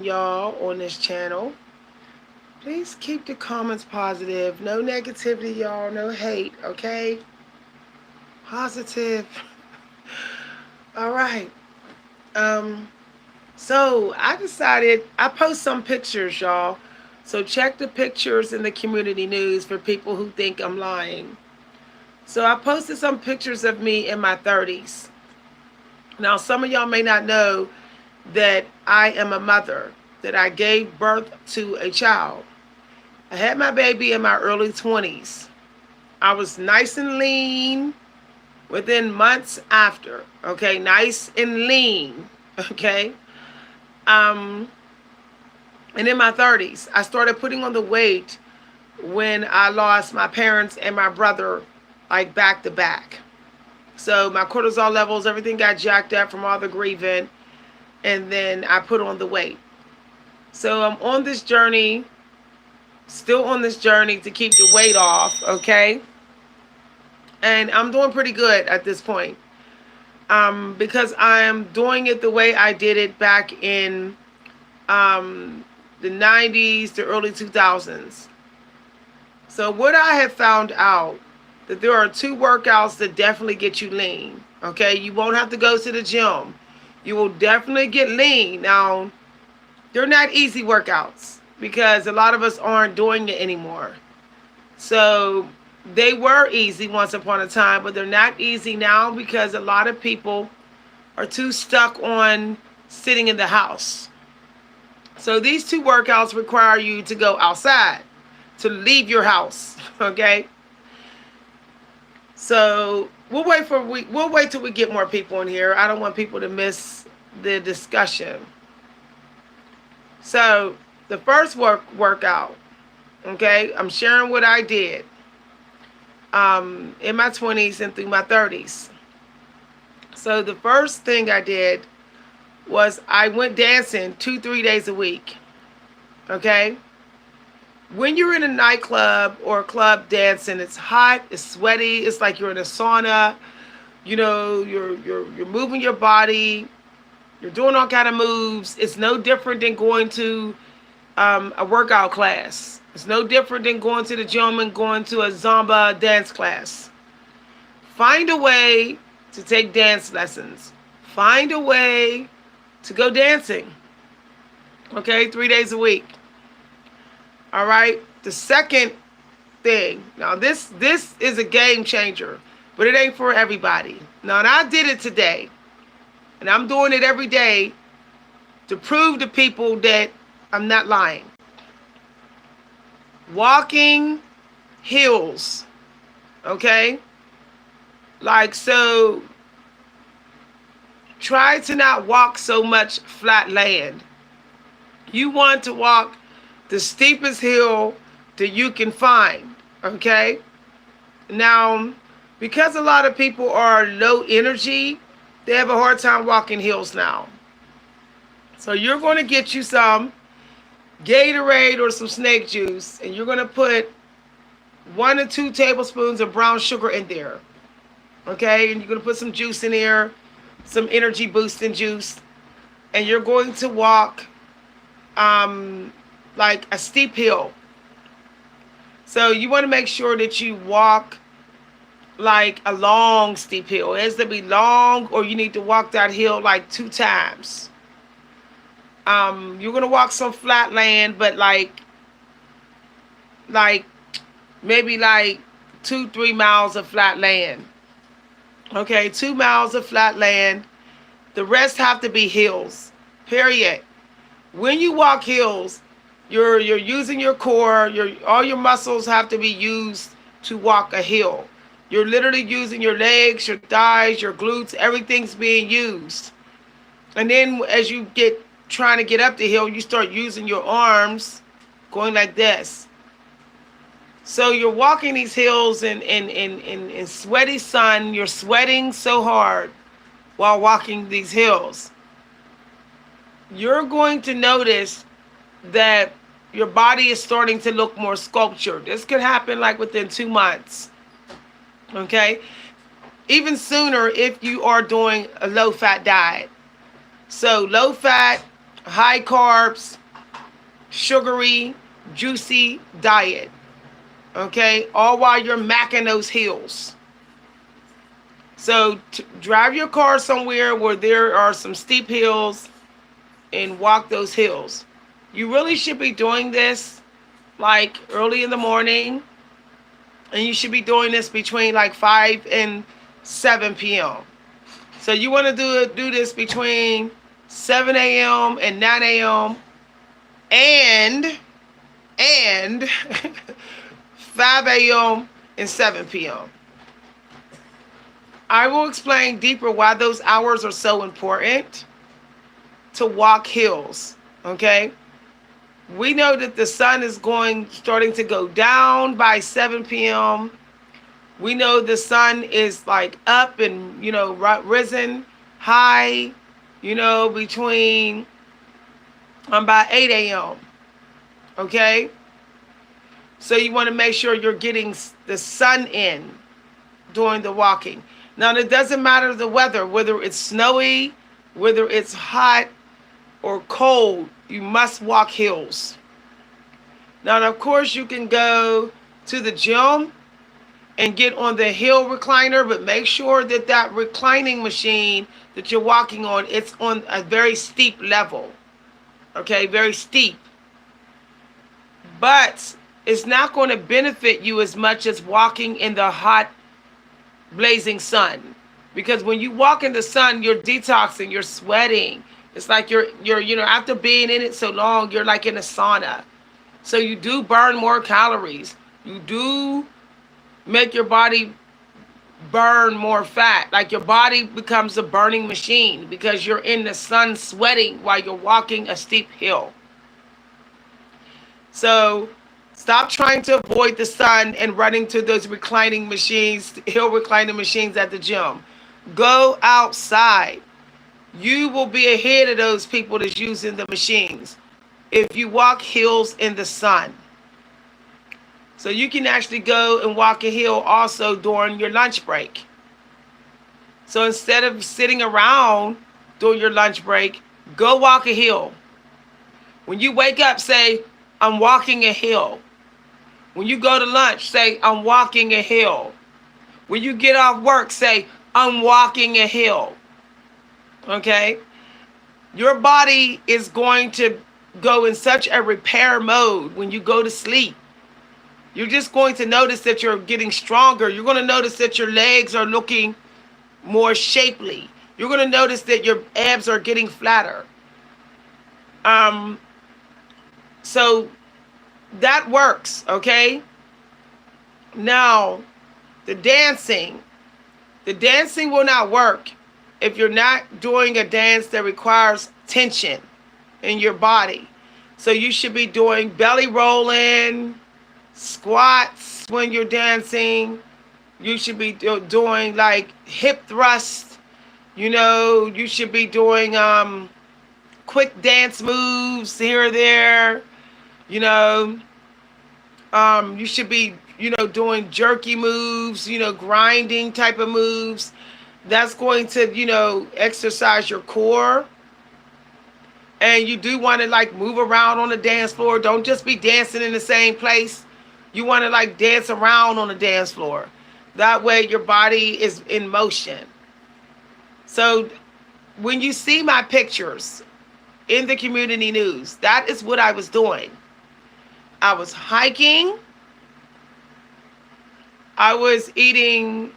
y'all on this channel. Please keep the comments positive. No negativity, y'all. No hate, okay? Positive. All right. Um, so I decided I post some pictures, y'all. So check the pictures in the community news for people who think I'm lying. So I posted some pictures of me in my 30s. Now, some of y'all may not know that I am a mother, that I gave birth to a child. I had my baby in my early 20s. I was nice and lean within months after. Okay, nice and lean. Okay. Um, and in my 30s, I started putting on the weight when I lost my parents and my brother like back to back. So my cortisol levels, everything got jacked up from all the grieving, and then I put on the weight. So I'm on this journey, still on this journey to keep the weight off, okay? And I'm doing pretty good at this point. Because I am doing it the way I did it back in the 90s to early 2000s. So what I have found out that there are two workouts that definitely get you lean. Okay, you won't have to go to the gym. You will definitely get lean. Now, they're not easy workouts because a lot of us aren't doing it anymore. So they were easy once upon a time, but they're not easy now because a lot of people are too stuck on sitting in the house. So these two workouts require you to go outside, to leave your house. Okay. So we'll wait till we get more people in here. I don't want people to miss the discussion. So the first workout, okay, I'm sharing what I did in my 20s and through my 30s. So the first thing I did was I went dancing 2-3 days a week. Okay. When you're in a nightclub or a club dancing, it's hot, it's sweaty, it's like you're in a sauna. You know, you're moving your body, you're doing all kind of moves. It's no different than going to a workout class. It's no different than going to the gym and going to a Zumba dance class. Find a way to take dance lessons. Find a way to go dancing. Okay, 3 days a week. All right. The second thing. Now this is a game changer, but it ain't for everybody. Now, and I did it today, and I'm doing it every day to prove to people that I'm not lying. Walking hills. Okay? Like, so try to not walk so much flat land. You want to walk the steepest hill that you can find. Okay? Now, because a lot of people are low energy, they have a hard time walking hills now. So you're going to get you some Gatorade or some snake juice, and you're going to put 1 to 2 tablespoons of brown sugar in there. Okay? And you're going to put some juice in there, some energy boosting juice, and you're going to walk like a steep hill. So you want to make sure that you walk like a long steep hill. It has to be long, or you need to walk that hill like 2 times. You're gonna walk some flat land, but like maybe like 2-3 miles of flat land. Okay, 2 miles of flat land. The rest have to be hills. Period. When you walk hills, you're using your core. All your muscles have to be used to walk a hill. You're literally using your legs, your thighs, your glutes. Everything's being used. And then as you get trying to get up the hill, you start using your arms, going like this. So you're walking these hills in sweaty sun. You're sweating so hard while walking these hills. You're going to notice that your body is starting to look more sculptured. This could happen like within 2 months. Okay? Even sooner if you are doing a low-fat diet. So low-fat, high carbs, sugary, juicy diet. Okay, all while you're macking those hills. So drive your car somewhere where there are some steep hills and walk those hills. You really should be doing this like early in the morning, and you should be doing this between like 5 and 7 p.m. So you want to do this between 7 a.m. and 9 a.m. and 5 a.m. and 7 p.m. I will explain deeper why those hours are so important to walk hills. Okay? We know that the sun is starting to go down by 7 p.m. We know the sun is like up and, risen high, between by 8 a.m. Okay? So you want to make sure you're getting the sun in during the walking. Now, it doesn't matter the weather, whether it's snowy, whether it's hot or cold, you must walk hills. Now, of course, you can go to the gym and get on the hill recliner, but make sure that that reclining machine that you're walking on, it's on a very steep level. Okay, very steep. But it's not going to benefit you as much as walking in the hot, blazing sun. Because when you walk in the sun, you're detoxing, you're sweating. It's like you're after being in it so long, you're like in a sauna. So you do burn more calories. You do make your body burn more fat. Like your body becomes a burning machine because you're in the sun sweating while you're walking a steep hill. So stop trying to avoid the sun and running to those reclining machines, hill reclining machines at the gym. Go outside. You will be ahead of those people that's using the machines if you walk hills in the sun. So you can actually go and walk a hill also during your lunch break. So instead of sitting around during your lunch break, go walk a hill. When you wake up, say, I'm walking a hill. When you go to lunch, say, I'm walking a hill. When you get off work, say, I'm walking a hill. Okay? Your body is going to go in such a repair mode when you go to sleep. You're just going to notice that you're getting stronger. You're going to notice that your legs are looking more shapely. You're going to notice that your abs are getting flatter. So that works, okay? Now, the dancing will not work if you're not doing a dance that requires tension in your body. So you should be doing belly rolling, squats when you're dancing. You should be doing like hip thrusts. You should be doing quick dance moves here or there. You should be, doing jerky moves, grinding type of moves. That's going to, exercise your core. And you do want to like move around on the dance floor. Don't just be dancing in the same place. You want to like dance around on the dance floor. That way your body is in motion. So when you see my pictures in the community news, that is what I was doing. I was hiking. I was eating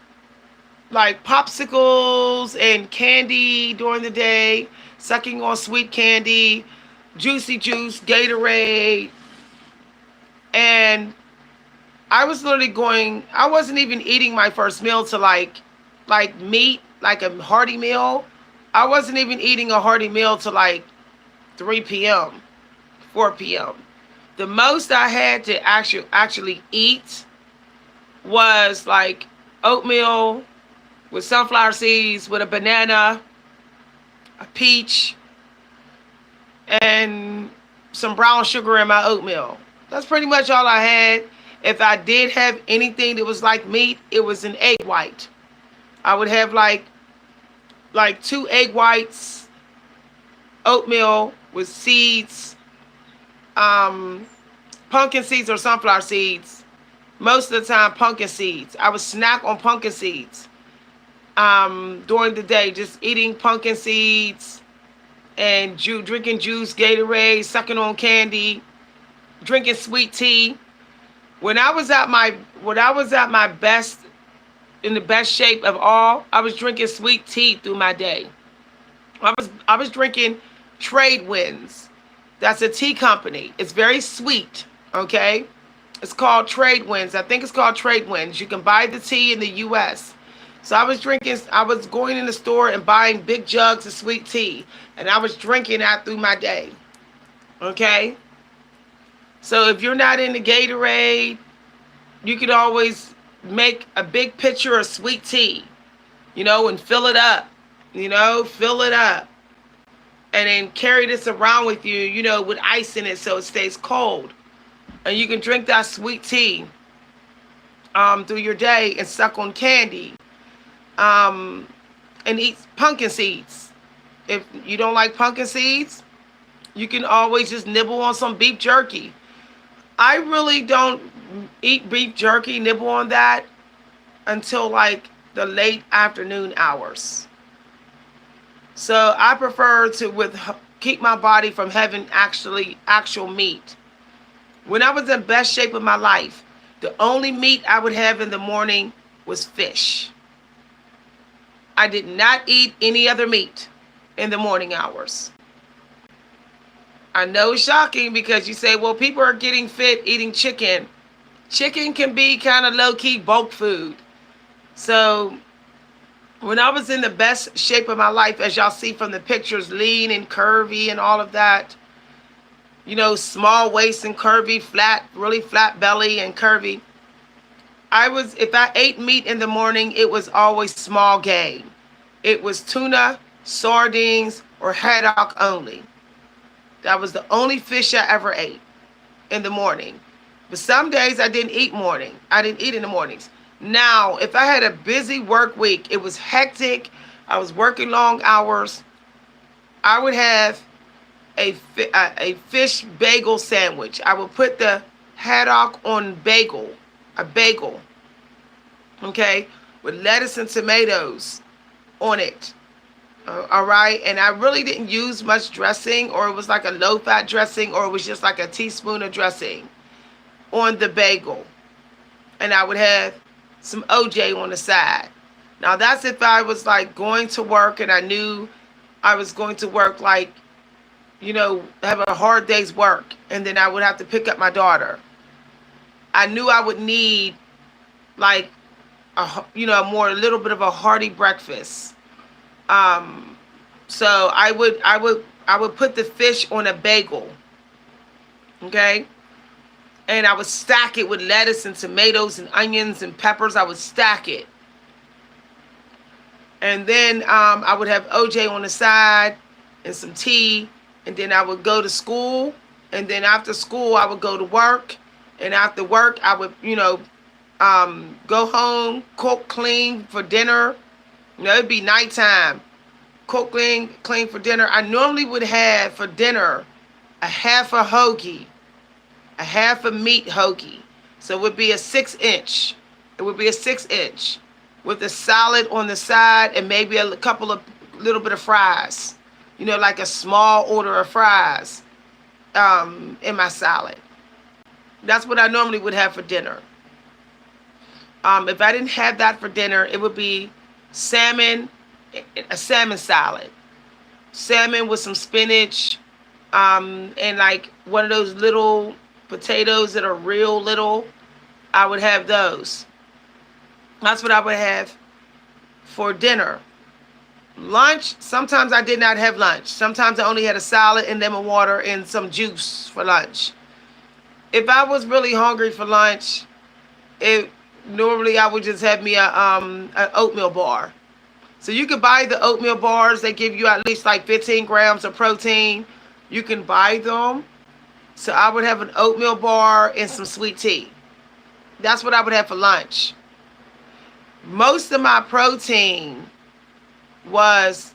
like popsicles and candy during the day, sucking on sweet candy, juicy juice, Gatorade. And I was literally I wasn't even eating my first meal to like meat, like a hearty meal. I wasn't even eating a hearty meal to like 3 p.m., 4 p.m. The most I had to actually eat was like oatmeal with sunflower seeds, with a banana, a peach, and some brown sugar in my oatmeal. That's pretty much all I had. If I did have anything that was like meat, it was an egg white. I would have like 2 egg whites, oatmeal, with seeds, um, pumpkin seeds or sunflower seeds. Most of the time, pumpkin seeds. I would snack on pumpkin seeds during the day, just eating pumpkin seeds and drinking juice, Gatorade, sucking on candy, drinking sweet tea. When I was at my best, in the best shape of all, I was drinking sweet tea through my day. I was drinking Trade Winds. That's a tea company. It's very sweet. Okay, it's called Trade Winds. I think it's called Trade Winds. You can buy the tea in the U.S. So I was drinking. I was going in the store and buying big jugs of sweet tea, and I was drinking that through my day. Okay. So if you're not into Gatorade, you could always make a big pitcher of sweet tea, and fill it up, fill it up. And then carry this around with you, with ice in it so it stays cold. And you can drink that sweet tea through your day and suck on candy and eat pumpkin seeds. If you don't like pumpkin seeds, you can always just nibble on some beef jerky. I really don't eat beef jerky, nibble on that until like the late afternoon hours. So I prefer to keep my body from having actual meat. When I was in best shape of my life, the only meat I would have in the morning was fish. I did not eat any other meat in the morning hours. I know it's shocking because you say, well, people are getting fit eating chicken. Chicken can be kind of low-key bulk food. So when I was in the best shape of my life, as y'all see from the pictures, lean and curvy and all of that, small waist and curvy, flat, really flat belly and curvy. If I ate meat in the morning, it was always small game. It was tuna, sardines, or haddock only. That was the only fish I ever ate in the morning. But some days I didn't eat in the mornings. Now, if I had a busy work week, it was hectic, I was working long hours, I would have a fish bagel sandwich. I would put the haddock on a bagel, okay, with lettuce and tomatoes on it. All right, and I really didn't use much dressing, or it was like a low-fat dressing, or it was just like a teaspoon of dressing on the bagel. And I would have some OJ on the side. Now that's if I was like going to work and I knew I was going to work like, have a hard day's work, and then I would have to pick up my daughter. I knew I would need like a little bit of a hearty breakfast. So I would put the fish on a bagel, okay, and I would stack it with lettuce and tomatoes and onions and peppers. I would stack it, and then I would have OJ on the side and some tea, and then I would go to school, and then after school I would go to work, and after work I would go home, cook, clean for dinner. It'd be nighttime. Cook, clean for dinner. I normally would have for dinner a half a hoagie, a half a meat hoagie. So it would be a 6-inch. It would be a 6-inch with a salad on the side and maybe a little bit of fries. Like a small order of fries in my salad. That's what I normally would have for dinner. If I didn't have that for dinner, it would be a salmon salad. Salmon with some spinach, and like one of those little potatoes that are real little. I would have those. That's what I would have for dinner. Lunch, sometimes I did not have lunch. Sometimes I only had a salad and lemon water and some juice for lunch. If I was really hungry for lunch, normally I would just have me an oatmeal bar. So you could buy the oatmeal bars. They give you at least like 15 grams of protein. You can buy them. So I would have an oatmeal bar and some sweet tea. That's what I would have for lunch. Most of my protein was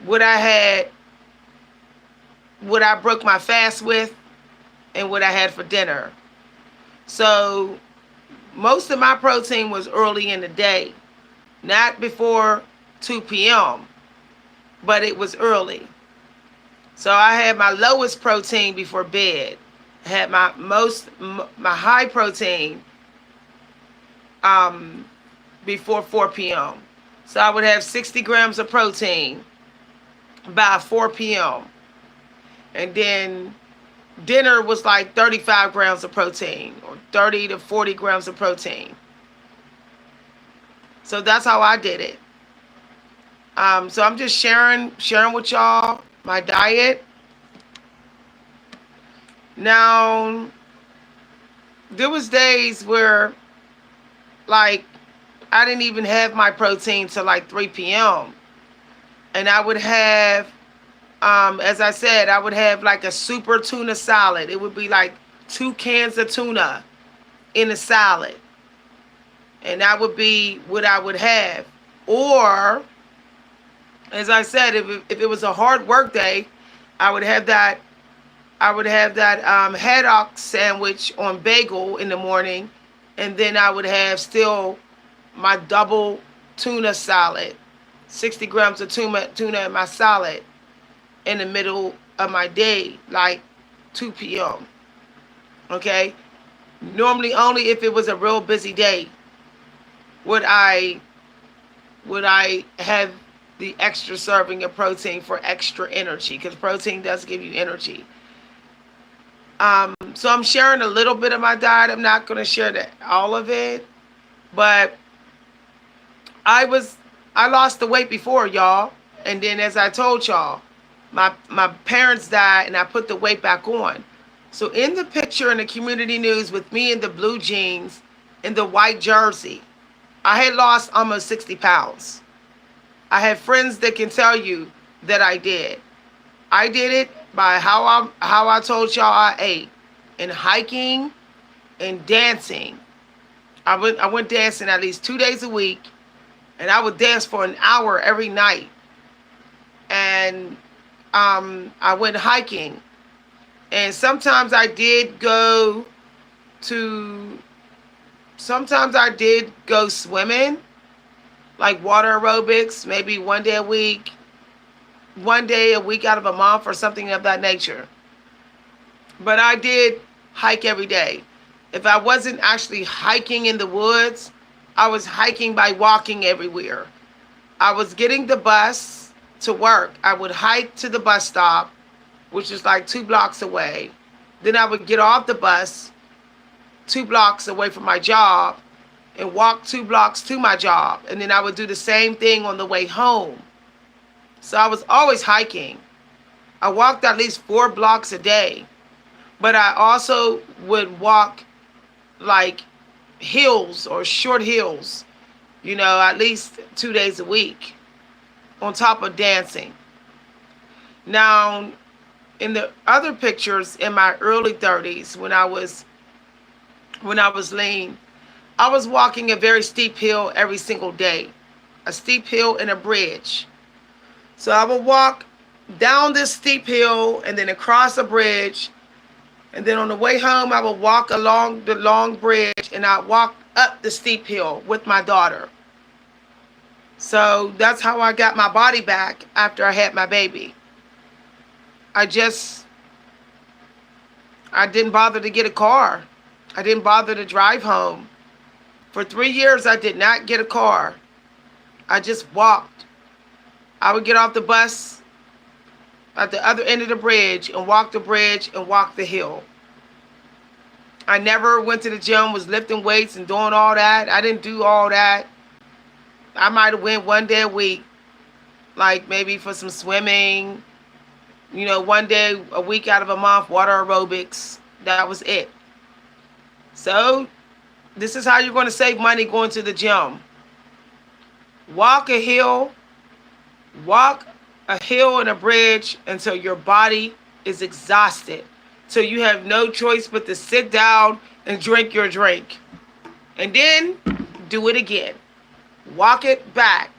what I had what I broke my fast with and what I had for dinner. So most of my protein was early in the day, not before 2 p.m., but it was early. So I had my lowest protein before bed. I had my high protein um, before 4 p.m. So I would have 60 grams of protein by 4 p.m. And then dinner was like 35 grams of protein or 30 to 40 grams of protein. So that's how I did it. So I'm just sharing with y'all my diet. Now, there was days where like I didn't even have my protein till like 3 p.m. And I would have, as I said, I would have like a super tuna salad. It would be like 2 cans of tuna in a salad. And that would be what I would have. Or, as I said, if it was a hard work day, I would have that haddock sandwich on bagel in the morning, and then I would have still my double tuna salad, 60 grams of tuna in my salad in the middle of my day, like 2 p.m. Okay? Normally only if it was a real busy day would I have the extra serving of protein for extra energy, because protein does give you energy. So I'm sharing a little bit of my diet. I'm not going to share all of it, but I lost the weight before, y'all, and then as I told y'all, my parents died, and I put the weight back on. So in the picture in the community news with me in the blue jeans and the white jersey, I had lost almost 60 pounds. I have friends that can tell you that I did. I did it by how I told y'all I ate, and hiking and dancing. I went dancing at least 2 days a week, and I would dance for an hour every night. And I went hiking, and sometimes I did go swimming, like water aerobics, maybe 1 day a week, 1 day a week out of a month or something of that nature. But I did hike every day. If I wasn't actually hiking in the woods, I was hiking by walking everywhere. I was getting the bus to work. I would hike to the bus stop, which is like 2 blocks away. Then I would get off the bus 2 blocks away from my job and walk 2 blocks to my job. And then I would do the same thing on the way home. So I was always hiking. I walked at least 4 blocks a day. But I also would walk like hills or short hills, at least 2 days a week on top of dancing. Now, in the other pictures in my early 30s, when I was lean, I was walking a very steep hill every single day, a steep hill and a bridge. So I would walk down this steep hill and then across a bridge. And then on the way home, I would walk along the long bridge, and I'd walk up the steep hill with my daughter. So that's how I got my body back after I had my baby. I didn't bother to get a car. I didn't bother to drive home. For 3 years, I did not get a car. I just walked. I would get off the bus at the other end of the bridge and walk the bridge and walk the hill. I never went to the gym, was lifting weights and doing all that. I didn't do all that. I might have went 1 day a week, like maybe for some swimming, 1 day a week out of a month, water aerobics. That was it. So this is how you're going to save money going to the gym. Walk a hill and a bridge until your body is exhausted. So you have no choice but to sit down and drink your drink. And then do it again. Walk it back.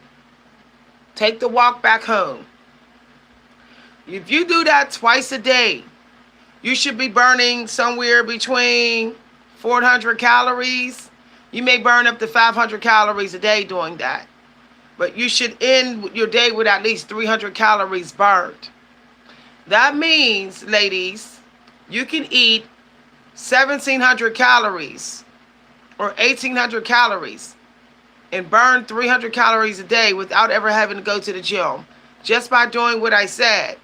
Take the walk back home. If you do that twice a day, you should be burning somewhere between 400 calories. You may burn up to 500 calories a day doing that. But you should end your day with at least 300 calories burned. That means, ladies, you can eat 1,700 calories or 1,800 calories and burn 300 calories a day without ever having to go to the gym, just by doing what I said.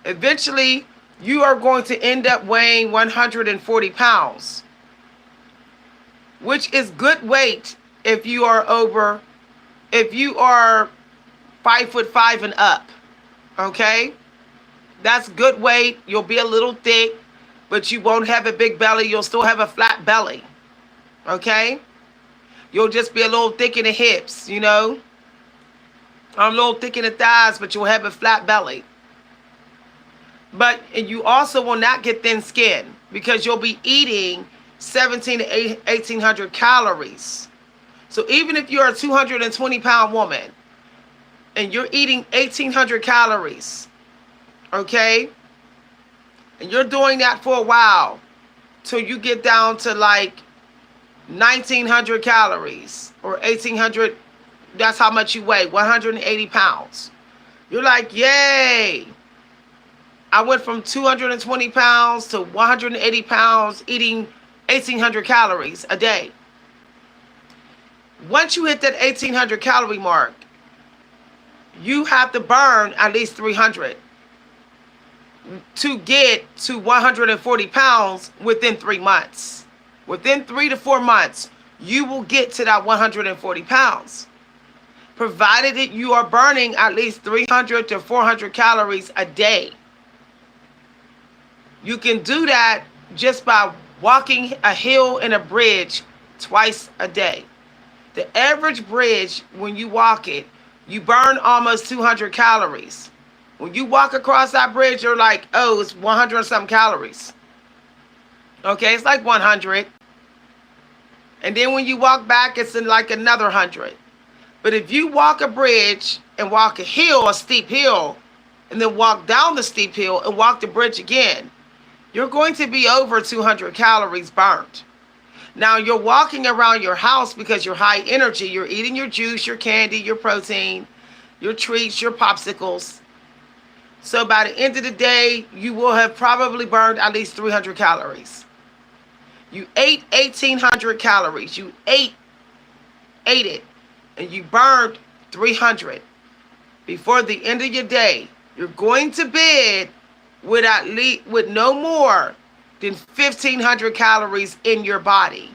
Eventually, you are going to end up weighing 140 pounds, which is good weight if you are 5'5" and up. Okay? That's good weight. You'll be a little thick, but you won't have a big belly. You'll still have a flat belly. Okay? You'll just be a little thick in the hips, you know? A little thick in the thighs, but you'll have a flat belly. And you also will not get thin skin because you'll be eating 1,700 to 1,800 calories. So even if you're a 220-pound woman and you're eating 1,800 calories, okay, and you're doing that for a while till you get down to like 1,900 calories or 1,800, that's how much you weigh, 180 pounds. You're like, yay! I went from 220 pounds to 180 pounds eating 1,800 calories a day. Once you hit that 1,800 calorie mark, you have to burn at least 300 to get to 140 pounds within 3 months. Within 3 to 4 months, you will get to that 140 pounds. Provided that you are burning at least 300 to 400 calories a day. You can do that just by walking a hill and a bridge twice a day. The average bridge, when you walk it, you burn almost 200 calories. When you walk across that bridge, you're like, oh, it's 100 and some calories. Okay, it's like 100. And then when you walk back, it's in like another 100. But if you walk a bridge and walk a hill, a steep hill, and then walk down the steep hill and walk the bridge again, you're going to be over 200 calories burnt. Now, you're walking around your house because you're high energy. You're eating your juice, your candy, your protein, your treats, your popsicles. So by the end of the day, you will have probably burned at least 300 calories. You ate 1,800 calories. You ate it, and you burned 300. Before the end of your day, you're going to bed with no more than 1,500 calories in your body.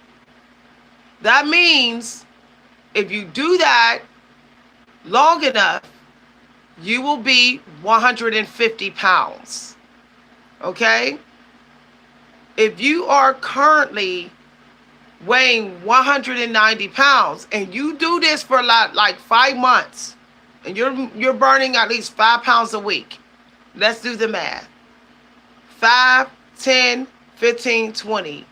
That means if you do that long enough, you will be 150 pounds. Okay? If you are currently weighing 190 pounds and you do this for like 5 months and you're burning at least 5 pounds a week, let's do the math. 5, 10, 15, 20,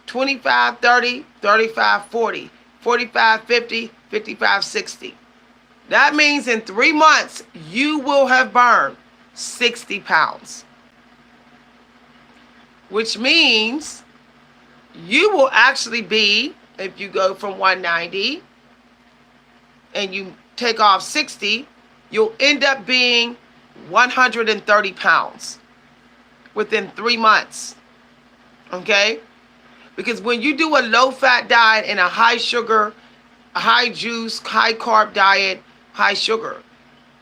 25, 30, 35, 40, 45, 50, 55, 60. That means in 3 months, you will have burned 60 pounds. Which means you will actually be, if you go from 190 and you take off 60, you'll end up being 130 pounds within 3 months. Okay? Because when you do a low-fat diet and a high sugar, a high juice, high carb diet, high sugar,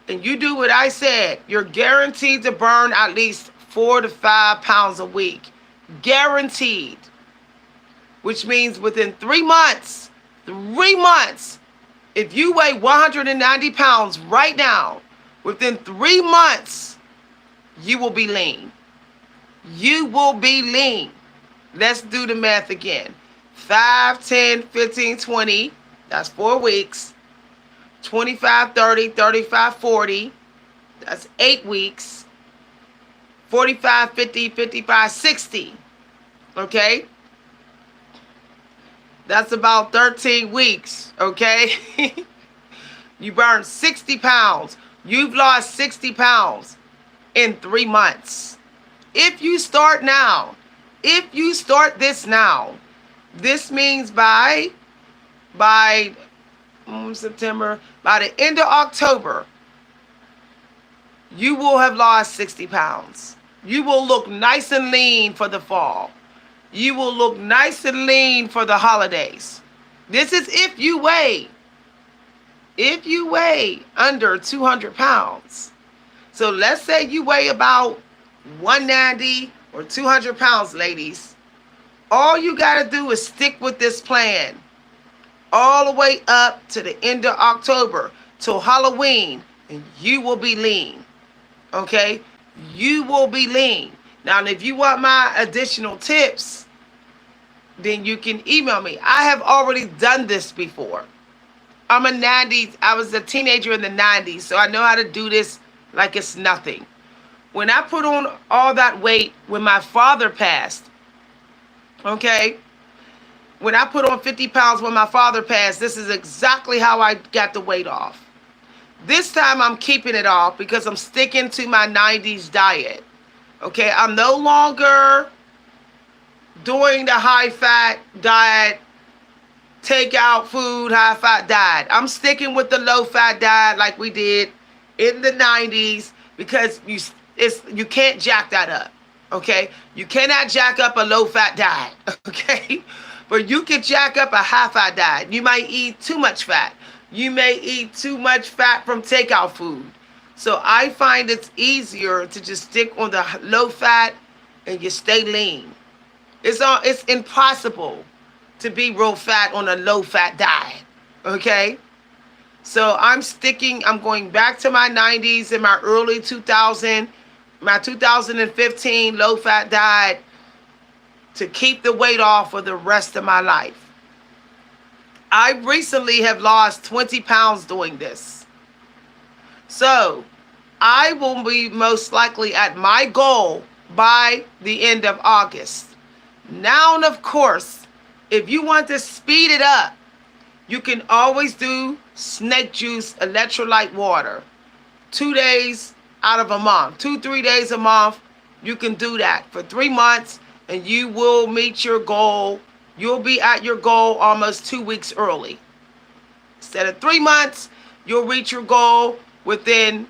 and you do what I said, you're guaranteed to burn at least 4 to 5 pounds a week. Guaranteed. Which means within 3 months, if you weigh 190 pounds right now, within 3 months, you will be lean. You will be lean. Let's do the math again. 5, 10, 15, 20. That's 4 weeks. 25, 30, 35, 40. That's 8 weeks. 45, 50, 55, 60. Okay? That's about 13 weeks. Okay? You burned 60 pounds. You've lost 60 pounds. in 3 months. If you start now, if you start this now, this means by September, by the end of October, you will have lost 60 pounds. You will look nice and lean for the fall. You will look nice and lean for the holidays. This is if you weigh under 200 pounds. So let's say you weigh about 190 or 200 pounds, ladies. All you got to do is stick with this plan all the way up to the end of October till Halloween, and you will be lean. Okay? You will be lean. Now, if you want my additional tips, then you can email me. I have already done this before. I was a teenager in the 90s, so I know how to do this like it's nothing. When I put on all that weight when my father passed, okay, when I put on 50 pounds when my father passed, this is exactly how I got the weight off. This time I'm keeping it off because I'm sticking to my 90s diet. Okay, I'm no longer doing the high fat diet, take out food, high fat diet. I'm sticking with the low fat diet like we did in the 90s because you can't jack that up. Okay, you cannot jack up a low fat diet. Okay, but you can jack up a high fat diet. You might eat too much fat. You may eat too much fat from takeout food. So I find it's easier to just stick on the low fat and you stay lean. It's impossible to be real fat on a low fat diet. Okay? So I'm going back to my 90s and my early 2015 low fat diet to keep the weight off for the rest of my life. I recently have lost 20 pounds doing this. So I will be most likely at my goal by the end of August. Now, of course, if you want to speed it up, you can always do snake juice electrolyte water. 2 days out of a month, 2-3 days a month, you can do that for 3 months and you will meet your goal. You'll be at your goal almost 2 weeks early. Instead of 3 months, you'll reach your goal within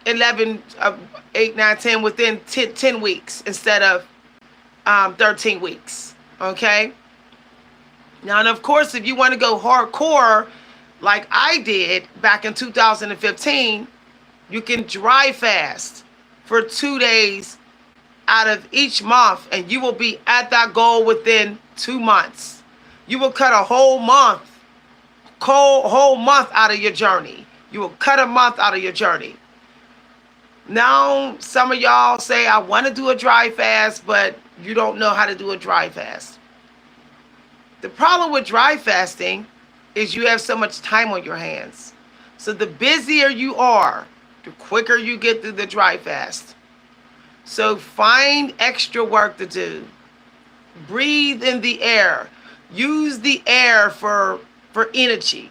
11, 8, 9, 10, within 10 weeks instead of 13 weeks. Okay? Now, and of course, if you want to go hardcore like I did back in 2015, you can dry fast for 2 days out of each month, and you will be at that goal within 2 months. You will cut a whole month out of your journey. You will cut a month out of your journey. Now, some of y'all say, I want to do a dry fast, but you don't know how to do a dry fast. The problem with dry fasting is you have so much time on your hands. So the busier you are, the quicker you get through the dry fast. So find extra work to do. Breathe in the air. Use the air for energy.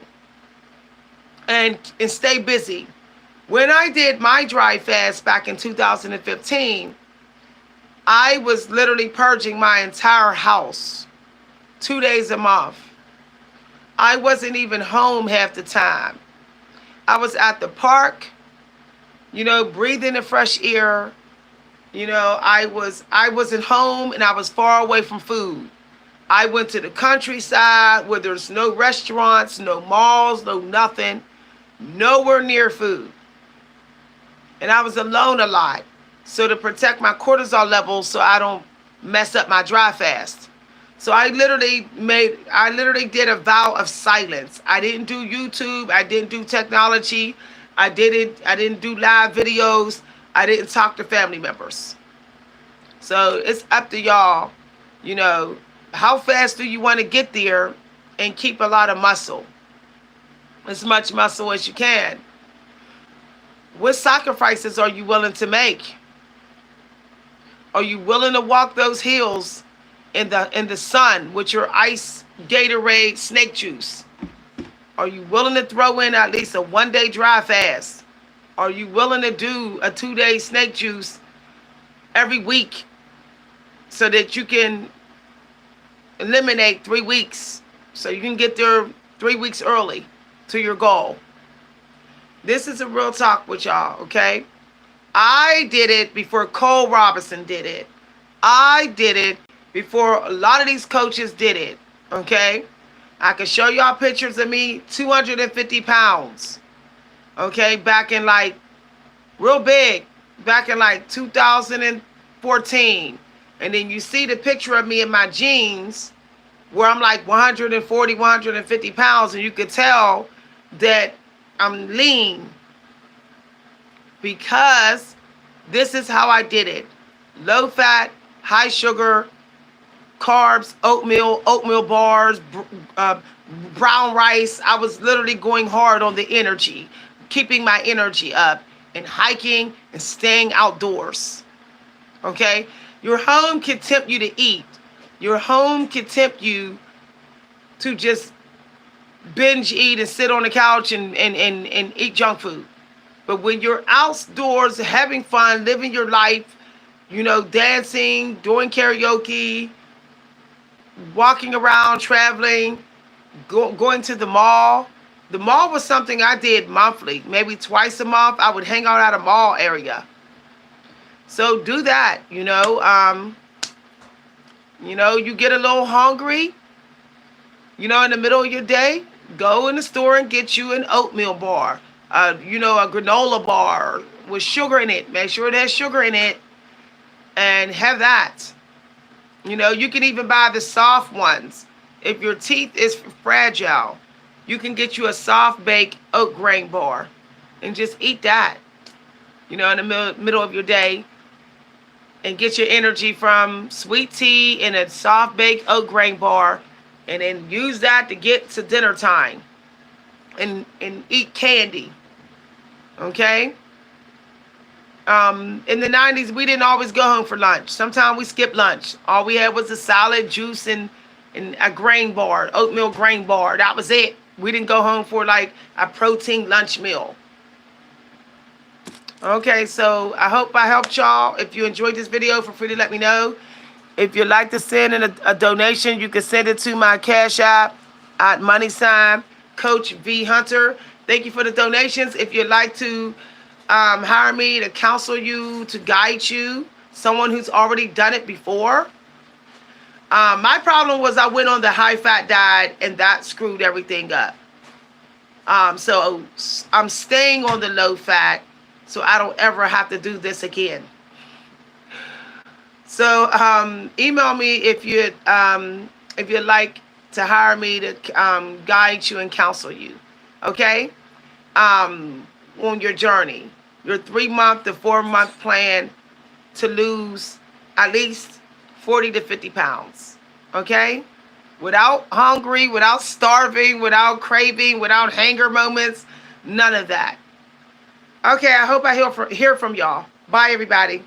And stay busy. When I did my dry fast back in 2015, I was literally purging my entire house 2 days a month. I wasn't even home half the time. I was at the park, breathing the fresh air. I wasn't home and I was far away from food. I went to the countryside where there's no restaurants, no malls, no nothing, nowhere near food. And I was alone a lot. So to protect my cortisol levels so I don't mess up my dry fast. So I literally did a vow of silence. I didn't do YouTube. I didn't do technology. I didn't do live videos. I didn't talk to family members. So it's up to y'all, how fast do you want to get there and keep a lot of muscle? As much muscle as you can. What sacrifices are you willing to make? Are you willing to walk those hills in the sun with your ice Gatorade snake juice? Are you willing to throw in at least a 1-day dry fast? Are you willing to do a 2-day snake juice every week so that you can eliminate 3 weeks, so you can get there 3 weeks early to your goal? This is a real talk with y'all, okay? I did it before Cole Robinson did it. I did it before a lot of these coaches did it, okay? I can show y'all pictures of me, 250 pounds, okay? Back in like, real big, back in like 2014. And then you see the picture of me in my jeans where I'm like 140, 150 pounds, and you could tell that I'm lean because this is how I did it. Low fat, high sugar, carbs, oatmeal bars, brown rice. I was literally going hard on the energy, keeping my energy up, and hiking and staying outdoors. Okay? Your home can tempt you to eat. Your home can tempt you to just binge eat and sit on the couch and eat junk food. But when you're outdoors, having fun, living your life, you know, dancing, doing karaoke, walking around, traveling, going to the mall. The mall was something I did monthly, maybe twice a month. I would hang out at a mall area. So do that, you know. You get a little hungry, you know, in the middle of your day, go in the store and get you an oatmeal bar, a granola bar with sugar in it. Make sure it has sugar in it and have that. You know, you can even buy the soft ones. If your teeth is fragile, you can get you a soft baked oat grain bar and just eat that, you know, in the middle of your day, and get your energy from sweet tea and a soft baked oat grain bar, and then use that to get to dinner time and eat candy. Okay? In the 90s, we didn't always go home for lunch. Sometimes we skipped lunch. All we had was a salad, juice, and a grain bar, oatmeal grain bar. That was it. We didn't go home for like a protein lunch meal. Okay, so I hope I helped y'all. If you enjoyed this video, feel free to let me know. If you'd like to send in a donation, you can send it to my Cash App at @ Coach V Hunter. Thank you for the donations. If you'd like to hire me to counsel you, to guide you, someone who's already done it before. My problem was I went on the high-fat diet, and that screwed everything up. So I'm staying on the low-fat, so I don't ever have to do this again. So email me if you'd like to hire me to guide you and counsel you, okay? On your journey, your 3-month to 4-month plan to lose at least 40 to 50 pounds, okay? Without hungry, without starving, without craving, without hanger moments, none of that. Okay, I hope I hear from y'all. Bye, everybody.